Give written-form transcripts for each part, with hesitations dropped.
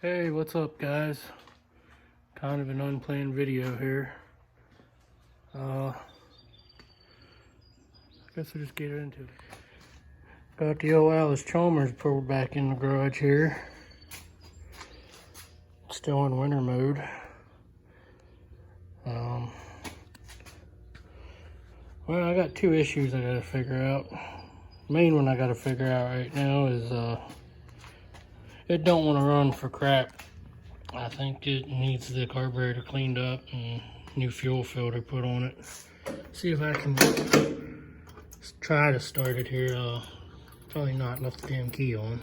Hey, what's up guys? Kind of an unplanned video here. I guess I'll just get into it. Got the old Allis Chalmers pulled back in the garage here. Still in winter mode. Well, I got two issues I gotta figure out. The main one I gotta figure out right now is it don't want to run for crap. I think it needs the carburetor cleaned up and new fuel filter put on it. See if I can try to start it here. Probably not, left the damn key on.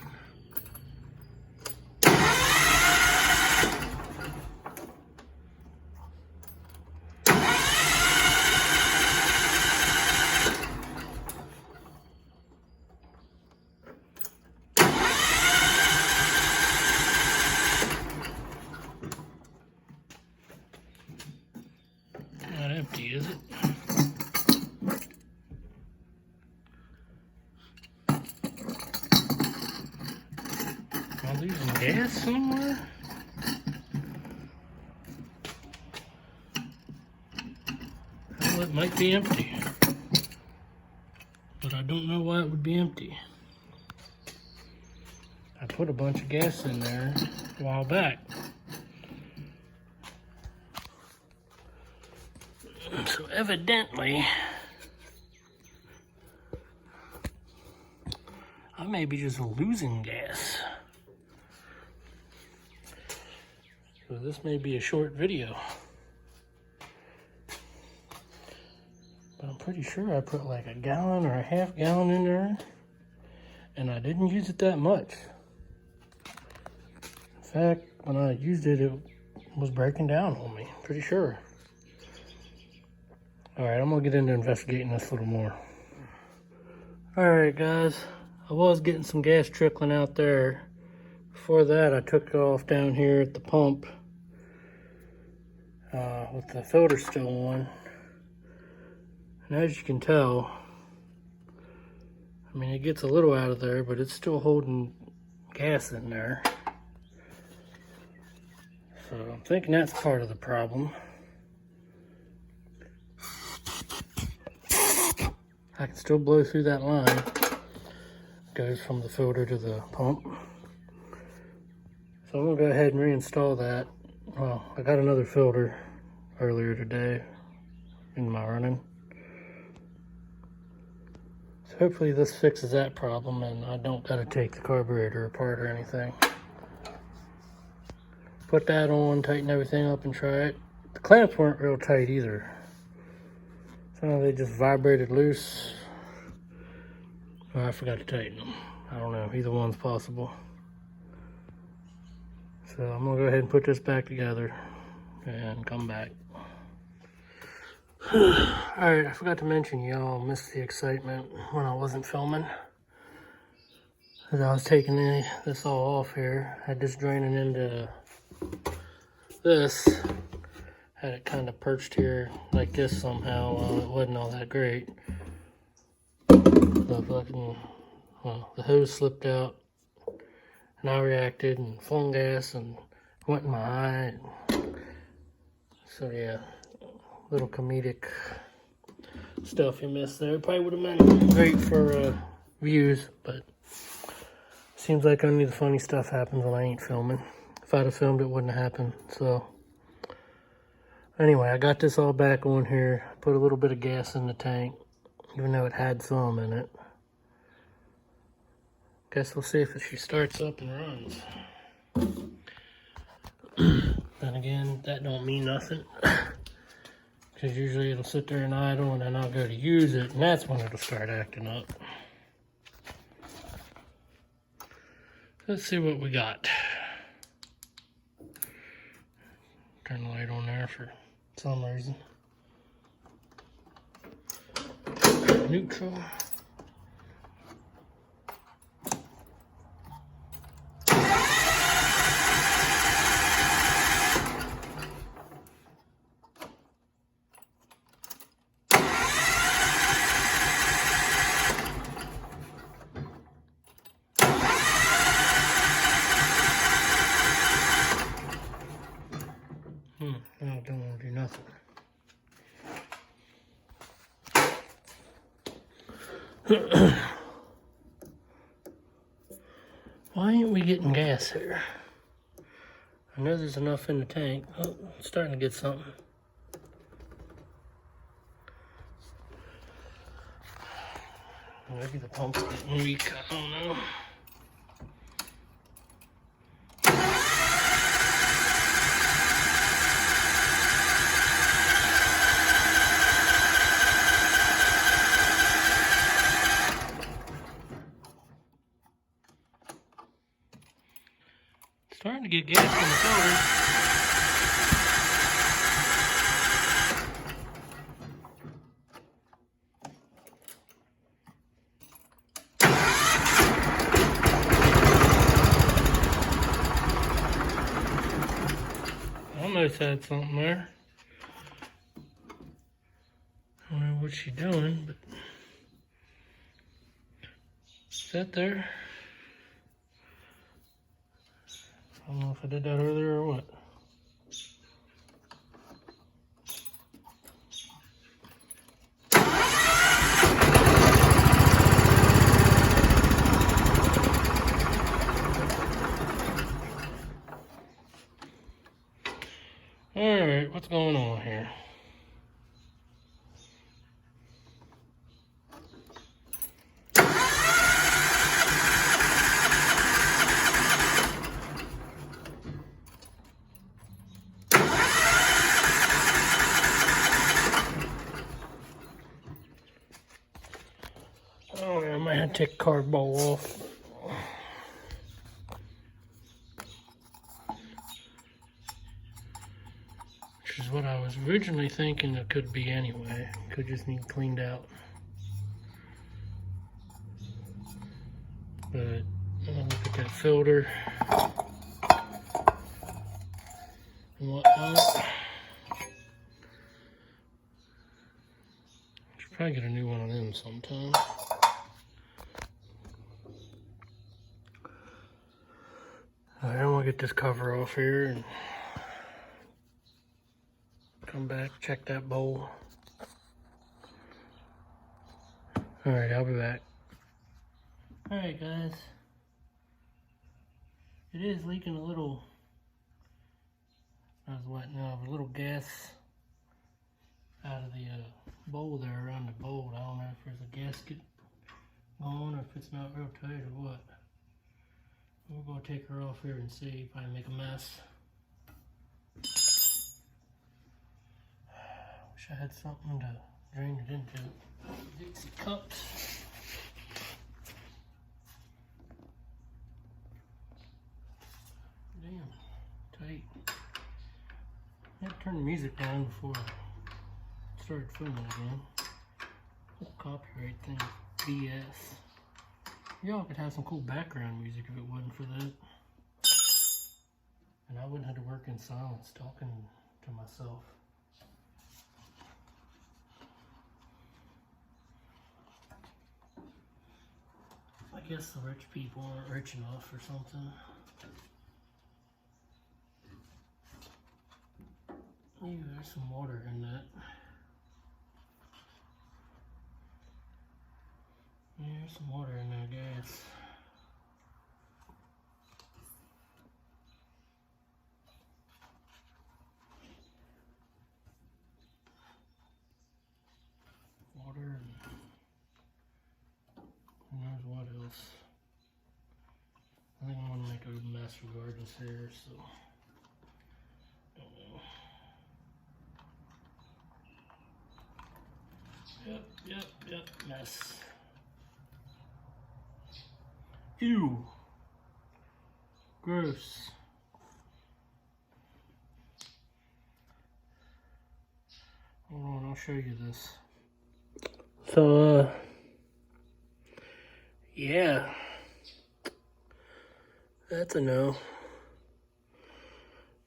Not empty, is it? Am I losing gas somewhere? Well, it might be empty, but I don't know why it would be empty. I put a bunch of gas in there a while back. So evidently, I may be just losing gas. So this may be a short video. But I'm pretty sure I put like a gallon or a half gallon in there, and I didn't use it that much. In fact, when I used it, it was breaking down on me, pretty sure. Alright, I'm gonna get into investigating this a little more. Alright guys, I was getting some gas trickling out there. Before that, I took it off down here at the pump with the filter still on. And as you can tell, I mean, it gets a little out of there, but it's still holding gas in there. So I'm thinking that's part of the problem. I can still blow through that line. It goes from the filter to the pump. So I'm gonna go ahead and reinstall that. Well, I got another filter earlier today in my running. So hopefully this fixes that problem and I don't gotta take the carburetor apart or anything. Put that on, tighten everything up and try it. The clamps weren't real tight either. So they just vibrated loose. Or I forgot to tighten them. I don't know, either one's possible. So I'm gonna go ahead and put this back together and come back. Alright, I forgot to mention y'all missed the excitement when I wasn't filming. As I was taking this all off here, I had this draining into this. Had it kind of perched here like this somehow. It wasn't all that great. The hose slipped out and I reacted and flung gas and went in my eye. So yeah, little comedic stuff you missed there. Probably would have been great for views, but seems like only the funny stuff happens when I ain't filming. If I'd have filmed, it wouldn't have happened. So anyway, I got this all back on here. Put a little bit of gas in the tank, even though it had some in it. Guess we'll see if she starts up and runs. Then again, that don't mean nothing. Because usually it'll sit there and idle and then I'll go to use it and that's when it'll start acting up. Let's see what we got. Turn the light on there for some reason. Neutral. Why ain't we getting gas here? I know there's enough in the tank. Oh, it's starting to get something. Maybe the pump's getting weak, I don't know. Starting to get gas in the filter. Almost had something there. I don't know what she's doing, but is that there? I don't know if I did that earlier or what. Alright, what's going on here? Oh, yeah, I might have to take the carb bowl off. Which is what I was originally thinking it could be anyway. Could just need cleaned out. But look at that filter and whatnot. Should probably get a new one of them sometime. Alright, I'm gonna get this cover off here and come back, check that bowl. Alright, I'll be back. Alright guys, it is leaking a little, I was letting out a little gas out of the bowl there around the bowl. I don't know if there's a gasket on or if it's not real tight or what. We're going to take her off here and see if I make a mess. Wish I had something to drain it into. Dixie cups. Damn, tight. I had to turn the music down before I started filming again. This copyright thing, BS. Y'all could have some cool background music if it wasn't for that. And I wouldn't have to work in silence talking to myself. I guess the rich people aren't rich enough or something. Maybe there's some water in that. Yeah, there's some water in there, gas. Water and who knows what else. I think I'm gonna make a mess regardless here, so don't know. Yep, mess. Ew. Gross. Hold on, I'll show you this. So, yeah. That's a no.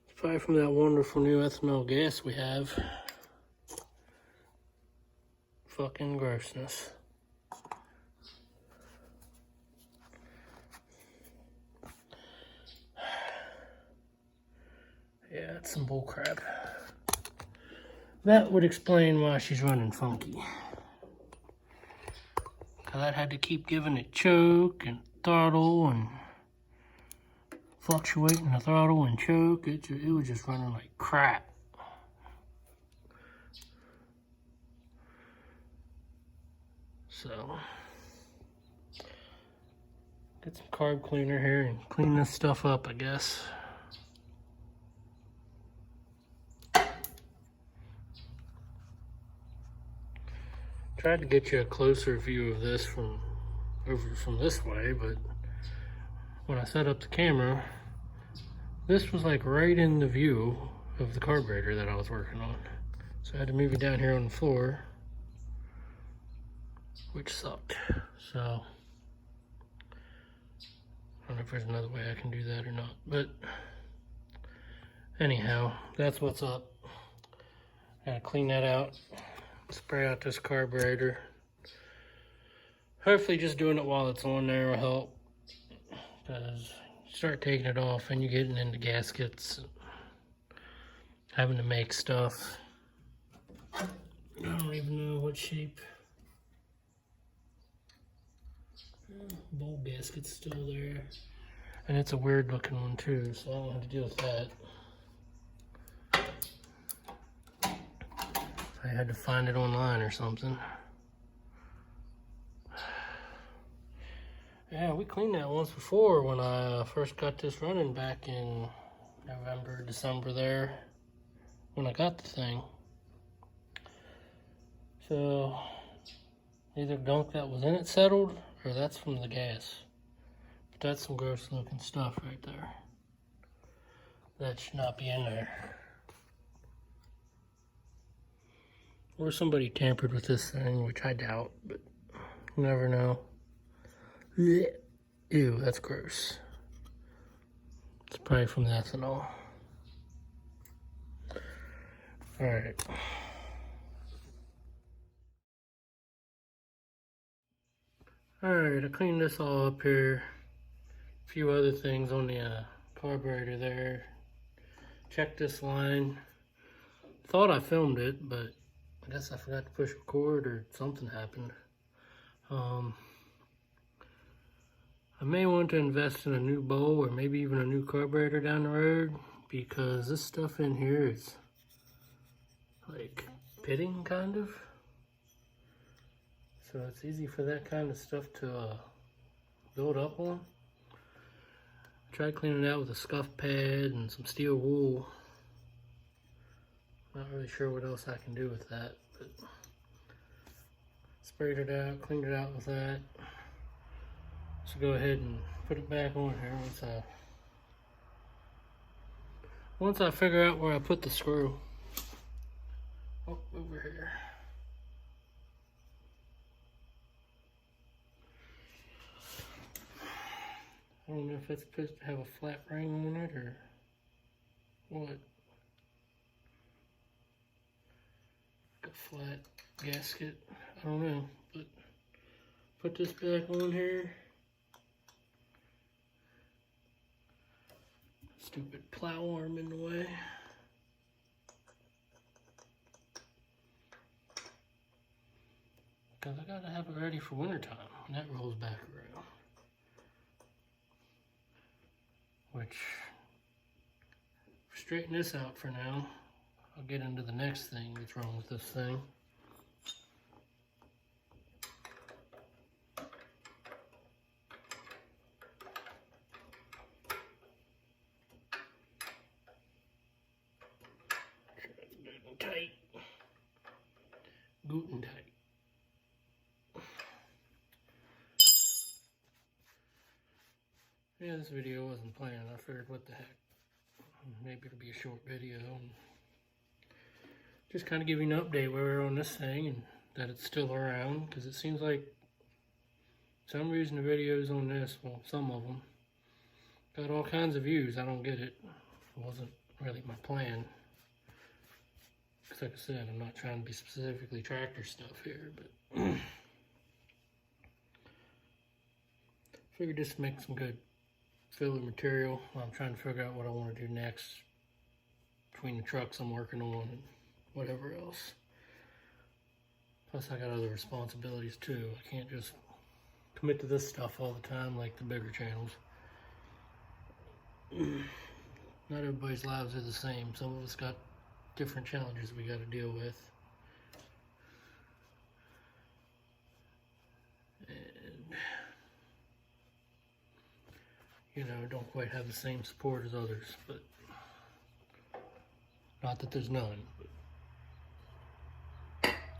It's probably from that wonderful new ethanol gas we have. Fucking grossness. Yeah, that's some bull crap. That would explain why she's running funky. because I had to keep giving it choke and throttle and fluctuating the throttle and choke. It was just running like crap. So, get some carb cleaner here and clean this stuff up, I guess. Tried to get you a closer view of this from this way, but when I set up the camera, this was like right in the view of the carburetor that I was working on. So I had to move it down here on the floor, which sucked. So I don't know if there's another way I can do that or not, but anyhow, that's what's up. Gotta clean that out, spray out this carburetor. Hopefully just doing it while it's on there will help, because you start taking it off and you're getting into gaskets, having to make stuff. I don't even know what shape. Bowl gasket's still there. And it's a weird looking one too, so I don't have to deal with that. I had to find it online or something. Yeah, we cleaned that once before when I first got this running back in November, December there, when I got the thing. So, either gunk that was in it settled, or that's from the gas. But that's some gross looking stuff right there. That should not be in there. Or somebody tampered with this thing, which I doubt, but you never know. Ew, that's gross. It's probably from the ethanol. Alright. Alright, I cleaned this all up here. A few other things on the carburetor there. Checked this line. Thought I filmed it, but I guess I forgot to push record or something happened. I may want to invest in a new bowl or maybe even a new carburetor down the road, because this stuff in here is like pitting kind of. So it's easy for that kind of stuff to build up on. I tried cleaning it out with a scuff pad and some steel wool. Not really sure what else I can do with that, but sprayed it out, cleaned it out with that. So go ahead and put it back on here once I figure out where I put the screw. Oh, over here. I don't know if it's supposed to have a flat ring on it or what. Like a flat gasket. I don't know, but put this back on here. Stupid plow arm in the way. Because I gotta have it ready for wintertime when that rolls back around. Which, straighten this out for now. I'll get into the next thing that's wrong with this thing. Tight. Guten tight. Yeah, this video wasn't planned. I figured, what the heck. Maybe it'll be a short video. And just kind of give you an update where we're on this thing and that it's still around. Because it seems like for some reason the videos on this, well, some of them, got all kinds of views. I don't get it. It wasn't really my plan. Like I said, I'm not trying to be specifically tractor stuff here, but figured just to make some good filler material while I'm trying to figure out what I want to do next between the trucks I'm working on and whatever else. Plus I got other responsibilities too. I can't just commit to this stuff all the time like the bigger channels. Not everybody's lives are the same. Some of us got different challenges we got to deal with. And, you know, don't quite have the same support as others, but not that there's none, but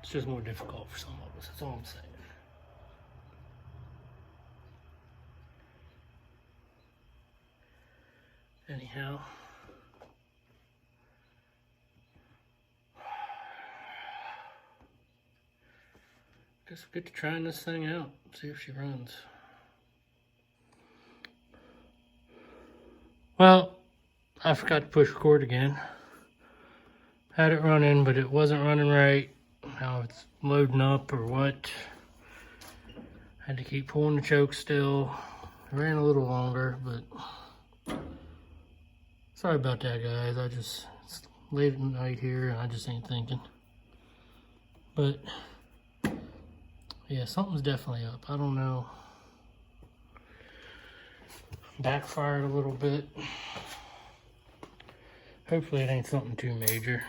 it's just more difficult for some of us. That's all I'm saying. Anyhow, guess we'll get to trying this thing out, see if she runs. Well, I forgot to push record again. Had it running, but it wasn't running right. Now it's loading up or what. Had to keep pulling the choke still. It ran a little longer, but sorry about that, guys. It's late at night here and I just ain't thinking. But yeah, something's definitely up. I don't know. Backfired a little bit. Hopefully it ain't something too major.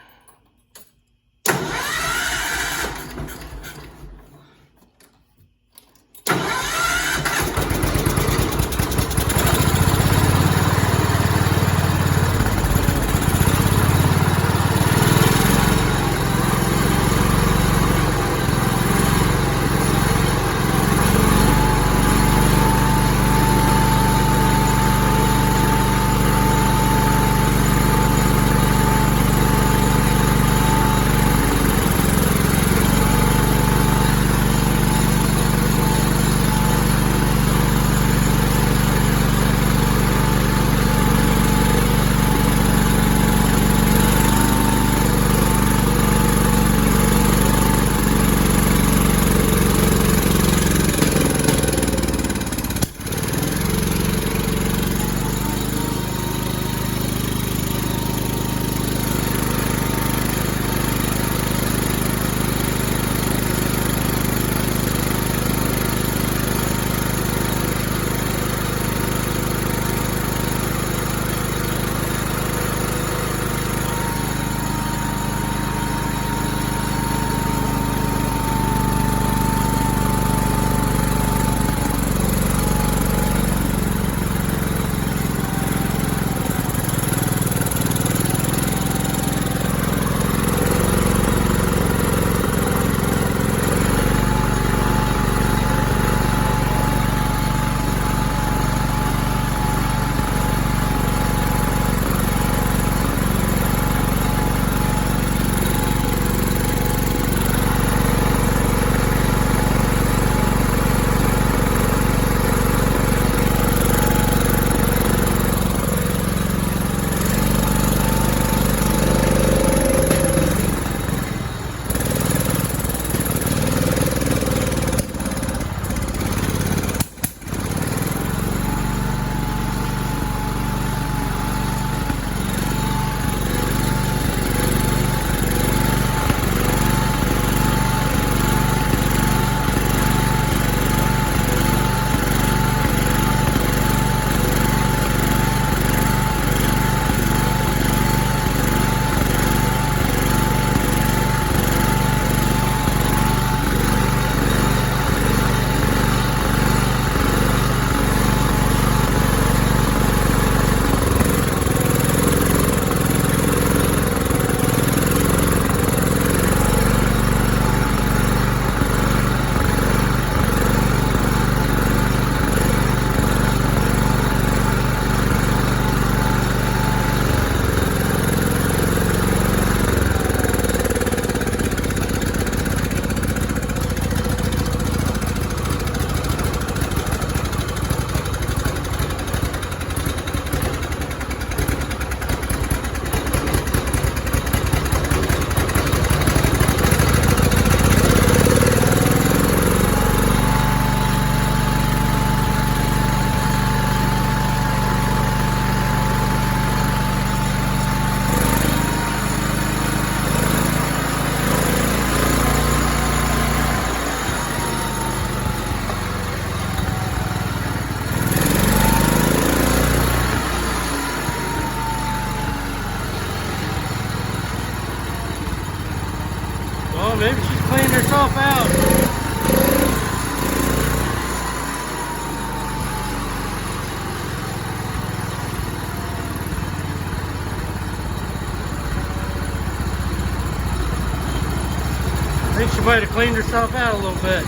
think she might have cleaned herself out a little bit.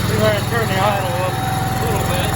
See if I can turn the idle up a little bit.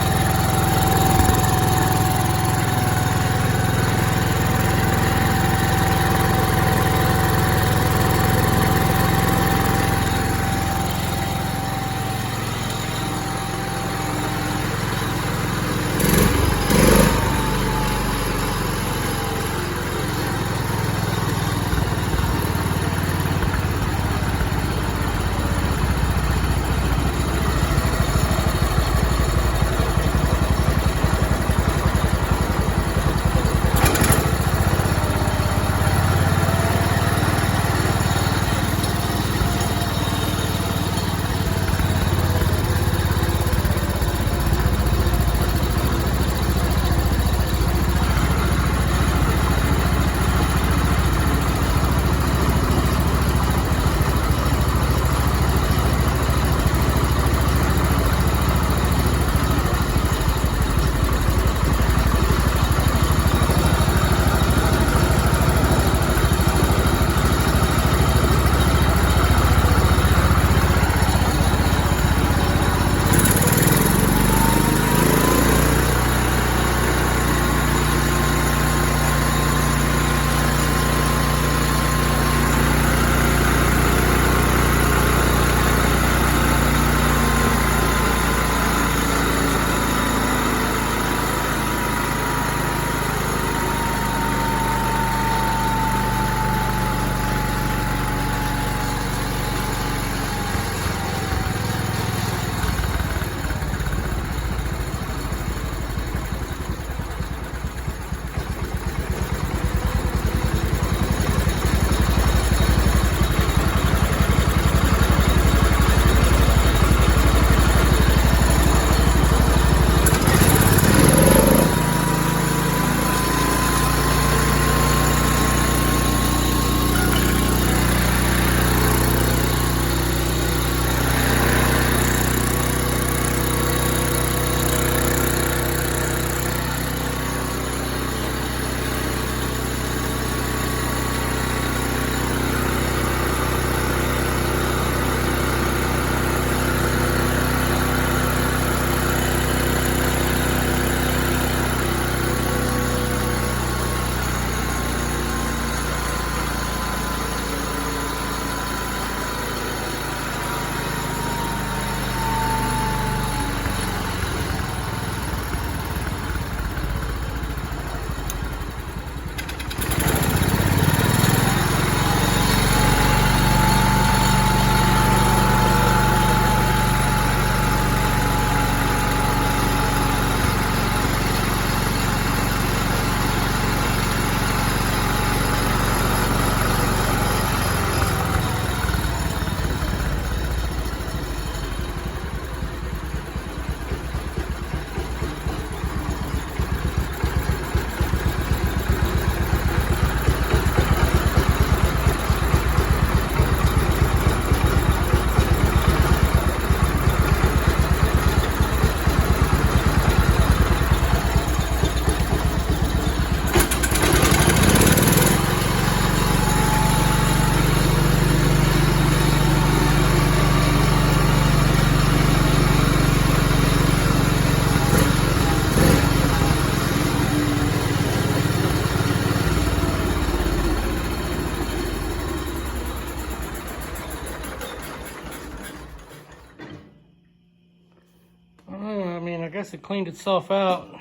I guess it cleaned itself out.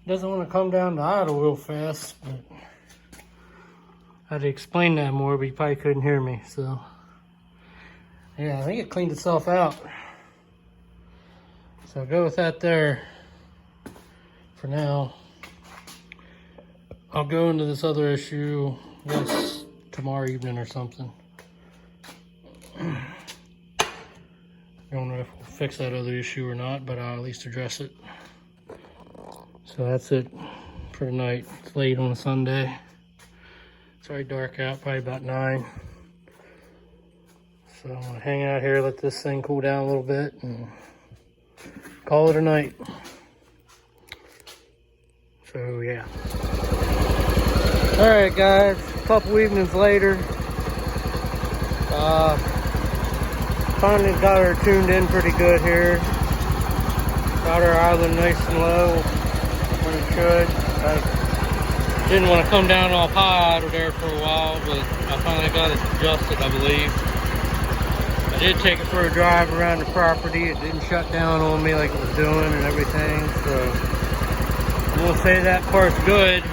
Doesn't want to come down to idle real fast, but I had to explain that more, but you probably couldn't hear me, so. Yeah, I think it cleaned itself out. So I'll go with that there for now. I'll go into this other issue, I guess, tomorrow evening or something. I don't know if we'll fix that other issue or not, but I'll at least address it. So that's it for tonight. It's late on a Sunday. It's already dark out, probably about 9. So I'm gonna hang out here, let this thing cool down a little bit, and call it a night. So yeah. Alright guys, a couple evenings later, finally got her tuned in pretty good here. Got her island nice and low when it should. I didn't want to come down all high out of there for a while, but I finally got it adjusted, I believe. I did take it for a drive around the property. It didn't shut down on me like it was doing and everything, so I'm gonna say that part's good.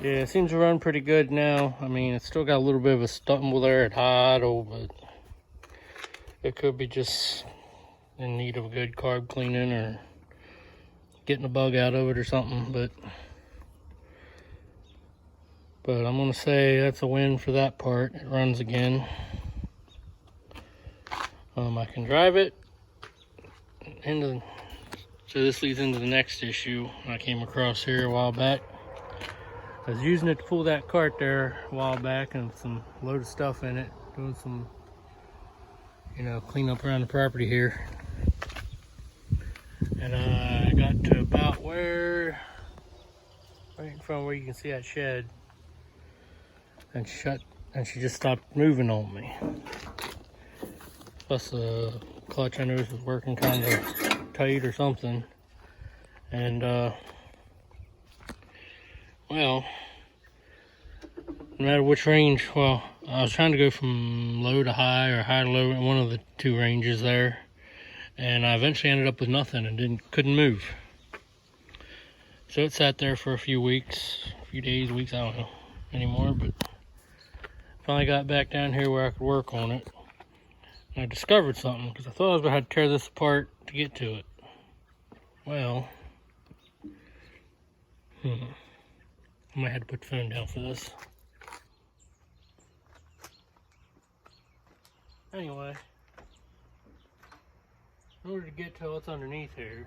Yeah, it seems to run pretty good now. I mean, it's still got a little bit of a stumble there at high idle, but it could be just in need of a good carb cleaning or getting a bug out of it or something. But I'm gonna say that's a win for that part. It runs again. I can drive it into, so this leads into the next issue I came across here a while back. I was using it to pull that cart there a while back and some load of stuff in it, doing some, clean up around the property here. And I got to about right in front of where you can see that shed, and she just stopped moving on me. Plus the clutch I noticed was working kind of tight or something. And well, no matter which range, I was trying to go from low to high or high to low in one of the two ranges there, and I eventually ended up with nothing and couldn't move. So it sat there for a few days, weeks, I don't know anymore, but finally got back down here where I could work on it. And I discovered something, because I thought I was going to have to tear this apart to get to it. Well, I might have to put the phone down for this. Anyway, in order to get to what's underneath here,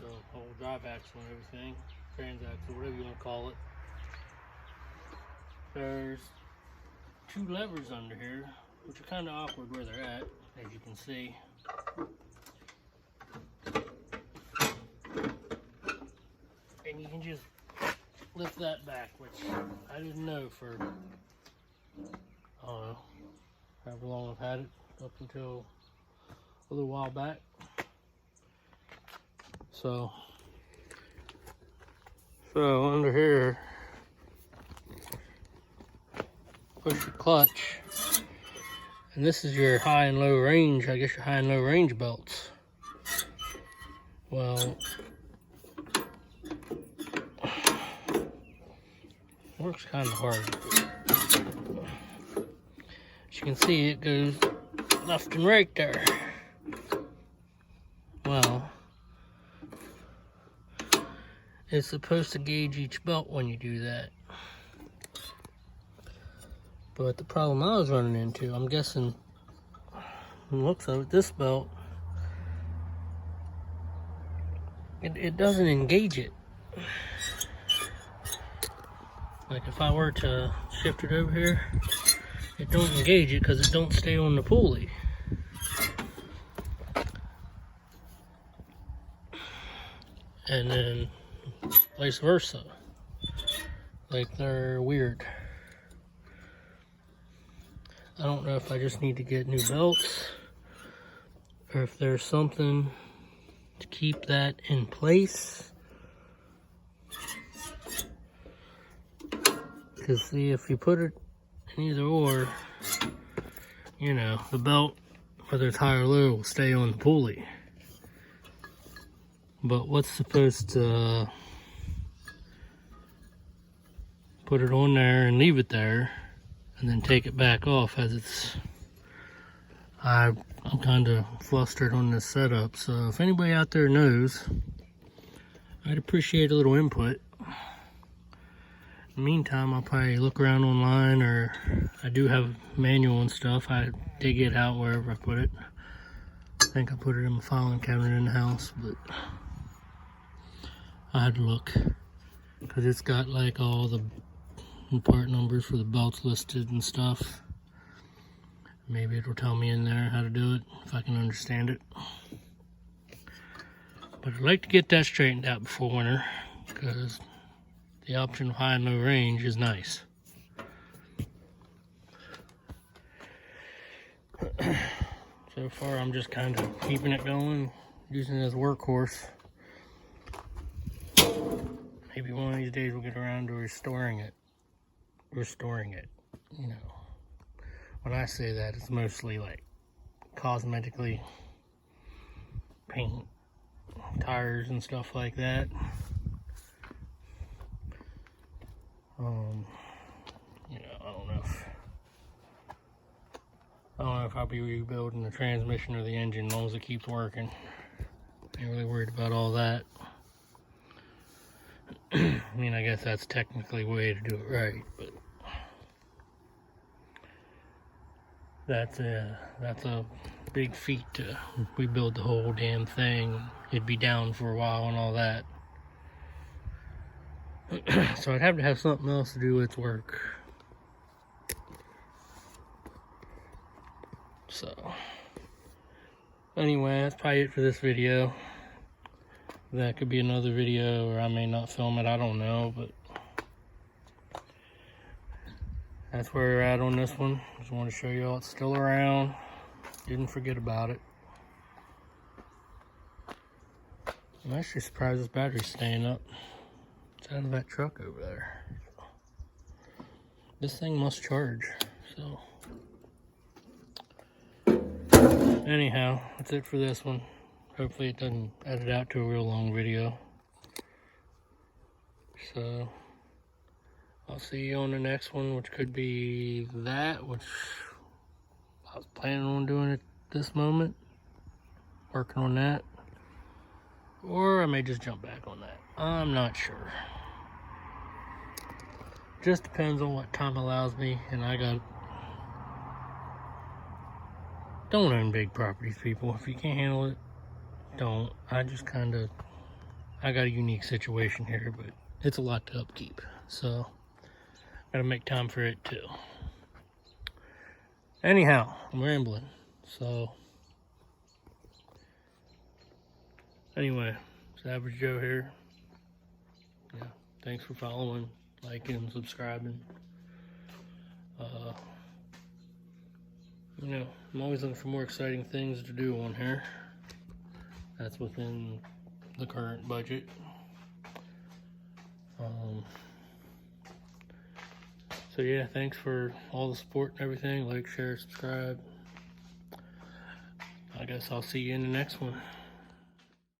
the whole drive axle and everything, transaxle, whatever you want to call it, there's two levers under here, which are kind of awkward where they're at, as you can see. And you can just lift that back, which I didn't know for, I don't know, however long I've had it, up until a little while back. So under here, push the clutch, and this is your high and low range, I guess your high and low range belts. Well, works kind of hard. As you can see, it goes left and right there. Well, it's supposed to gauge each belt when you do that. But the problem I was running into, I'm guessing, looks like this belt, it doesn't engage it. Like if I were to shift it over here, it don't engage it because it don't stay on the pulley. And then vice versa. Like they're weird. I don't know if I just need to get new belts or if there's something to keep that in place. Because see, if you put it in either or, the belt, whether it's high or low, will stay on the pulley. But what's supposed to put it on there and leave it there and then take it back off as it's, I'm kind of flustered on this setup. So if anybody out there knows, I'd appreciate a little input. the meantime, I'll probably look around online, or I do have manual and stuff. I dig it out wherever I put it. I think I put it in my filing cabinet in the house, but I had to look because it's got like all the part numbers for the belts listed and stuff. Maybe it'll tell me in there how to do it if I can understand it. But I'd like to get that straightened out before winter because the option of high and low range is nice. So far, I'm just kind of keeping it going, using it as a workhorse. Maybe one of these days we'll get around to restoring it, you know. When I say that, it's mostly like cosmetically paint, tires and stuff like that. You know, I don't know if I'll be rebuilding the transmission or the engine as long as it keeps working. Ain't really worried about all that. I mean, I guess that's technically the way to do it right, but that's a big feat to rebuild the whole damn thing. It'd be down for a while and all that. So I'd have to have something else to do its work. So anyway, that's probably it for this video. That could be another video, or I may not film it, I don't know, but that's where we're at on this one. Just want to show you all it's still around. Didn't forget about it. I'm actually surprised this battery's staying up. It's out of that truck over there. This thing must charge, so. Anyhow, that's it for this one. Hopefully it doesn't edit out to a real long video. So, I'll see you on the next one, which could be that, which I was planning on doing at this moment. Working on that. Or I may just jump back on that. I'm not sure. Just depends on what time allows me, and don't own big properties, people. If you can't handle it, don't. I got a unique situation here, but it's a lot to upkeep. So, gotta make time for it too. Anyhow, I'm rambling. So, anyway, it's Average Joe here. Yeah, thanks for following, liking, and subscribing. You know, I'm always looking for more exciting things to do on here. That's within the current budget. So yeah, thanks for all the support and everything. Like, share, subscribe. I guess I'll see you in the next one.